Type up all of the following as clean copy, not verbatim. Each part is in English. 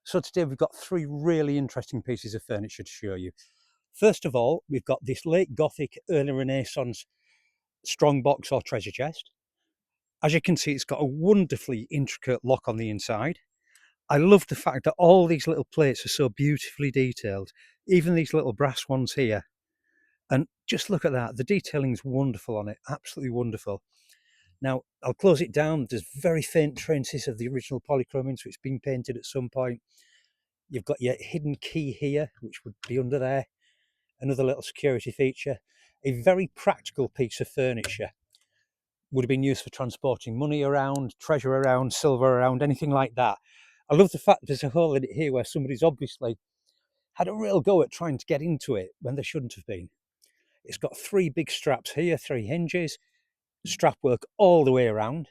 So today we've got three really interesting pieces of furniture to show you. First of all, we've got this late Gothic, early Renaissance strongbox or treasure chest. As you can see, it's got a wonderfully intricate lock on the inside. I love the fact that all these little plates are so beautifully detailed, even these little brass ones here. And just look at that, the detailing's wonderful on it, absolutely wonderful. Now, I'll close it down. There's very faint traces of the original polychroming, so it's been painted at some point. You've got your hidden key here, which would be under there. Another little security feature. A very practical piece of furniture. Would have been used for transporting money around, treasure around, silver around, anything like that. I love the fact there's a hole in it here where somebody's obviously had a real go at trying to get into it when they shouldn't have been. It's got three big straps here, three hinges, strap work all the way around.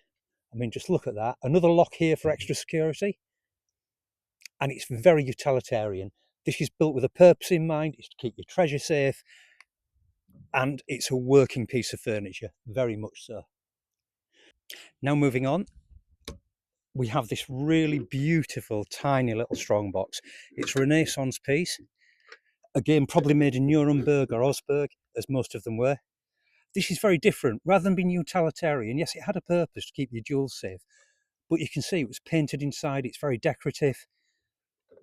I mean, just look at that. Another lock here for extra security. And it's very utilitarian. This is built with a purpose in mind. It's to keep your treasure safe. And it's a working piece of furniture, very much so. Now moving on, we have this really beautiful, tiny little strongbox. It's a Renaissance piece. Again, probably made in Nuremberg or Augsburg, as most of them were. This is very different. Rather than being utilitarian, yes, it had a purpose to keep your jewels safe. But you can see it was painted inside. It's very decorative.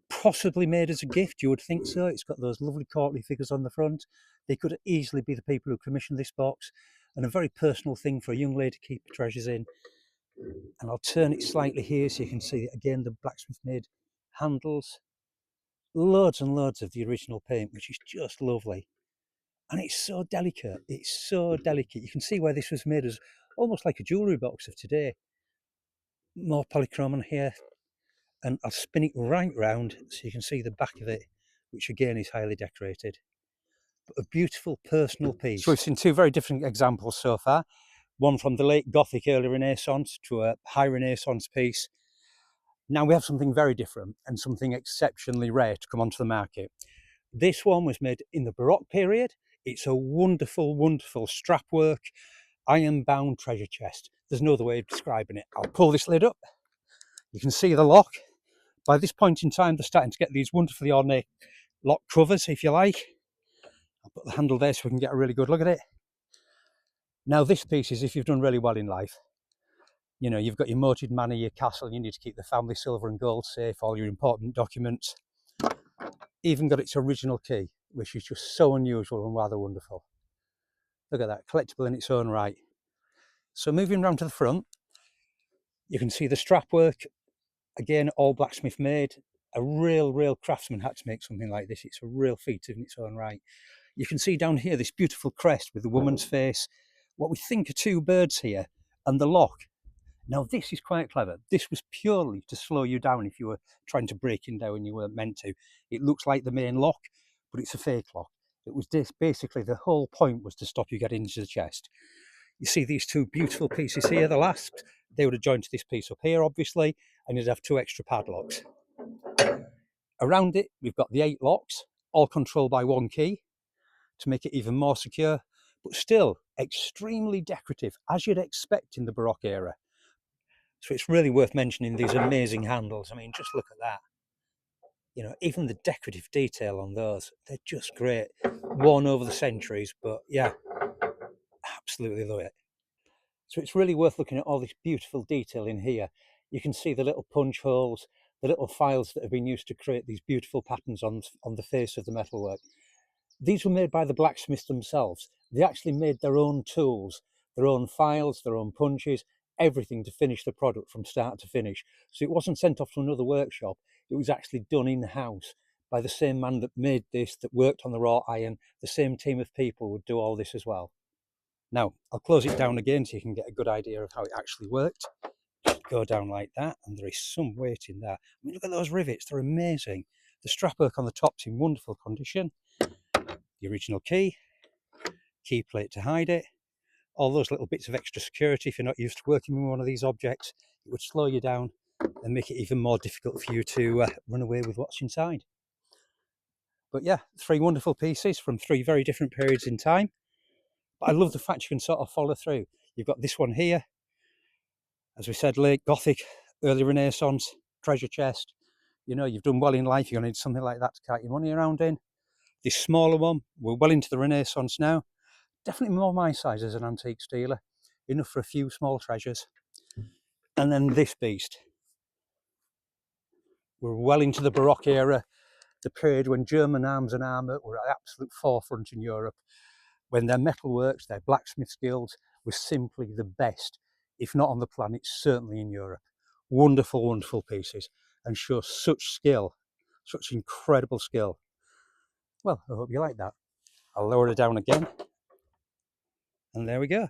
Possibly made as a gift, you would think so. It's got those lovely courtly figures on the front. They could easily be the people who commissioned this box, and a very personal thing for a young lady to keep her treasures in. And I'll turn it slightly here so you can see again the blacksmith made handles. Loads and loads of the original paint, which is just lovely. And it's so delicate. It's so delicate. You can see where this was made as almost like a jewellery box of today. More polychrome on here. And I'll spin it right round so you can see the back of it, which again is highly decorated. But a beautiful personal piece. So we've seen two very different examples so far. One from the late Gothic, early Renaissance to a high Renaissance piece. Now we have something very different and something exceptionally rare to come onto the market. This one was made in the Baroque period. It's a wonderful, wonderful strap work, iron bound treasure chest. There's no other way of describing it. I'll pull this lid up. You can see the lock. By this point in time, they're starting to get these wonderfully ornate lock covers, if you like. I'll put the handle there so we can get a really good look at it. Now this piece is if you've done really well in life. You know, you've got your moated manor, your castle, you need to keep the family silver and gold safe, all your important documents. Even got its original key, which is just so unusual and rather wonderful. Look at that, collectible in its own right. So moving round to the front, you can see the strap work. Again, all blacksmith made. A real craftsman had to make something like this. It's a real feat in its own right. You can see down here this beautiful crest with the woman's face, what we think are two birds here, and the lock. Now this is quite clever. This was purely to slow you down if you were trying to break in there when you weren't meant to. It looks like the main lock, but it's a fake lock. It was this, basically the whole point was to stop you getting into the chest. You see these two beautiful pieces here, the last, they would have joined to this piece up here, obviously, and you'd have two extra padlocks. Around it, we've got the 8 locks, all controlled by one key to make it even more secure, but still extremely decorative, as you'd expect in the Baroque era. So it's really worth mentioning these amazing handles. I mean, just look at that. You know, even the decorative detail on those, they're just great. Worn over the centuries, but yeah, absolutely love it. So it's really worth looking at all this beautiful detail in here. You can see the little punch holes, the little files that have been used to create these beautiful patterns on the face of the metalwork. These were made by the blacksmiths themselves. They actually made their own tools, their own files, their own punches, everything to finish the product from start to finish. So it wasn't sent off to another workshop. It was actually done in-house by the same man that made this, that worked on the wrought iron. The same team of people would do all this as well. Now, I'll close it down again so you can get a good idea of how it actually worked. Just go down like that, and there is some weight in there. I mean, look at those rivets, they're amazing. The strap work on the top's in wonderful condition. The original key plate to hide it, all those little bits of extra security. If you're not used to working with one of these objects, it would slow you down and make it even more difficult for you to run away with what's inside. But yeah, 3 wonderful pieces from 3 very different periods in time. But I love the fact you can sort of follow through. You've got this one here, as we said, late Gothic, early Renaissance, treasure chest. You know, you've done well in life, you're going to need something like that to count your money around in. This smaller one, we're well into the Renaissance now. Definitely more my size as an antique dealer. Enough for a few small treasures. And then this beast. We're well into the Baroque era, the period when German arms and armour were at the absolute forefront in Europe, when their metalworks, their blacksmith skills were simply the best, if not on the planet, certainly in Europe. Wonderful, wonderful pieces, and show such skill, such incredible skill. Well, I hope you like that. I'll lower it down again, and there we go.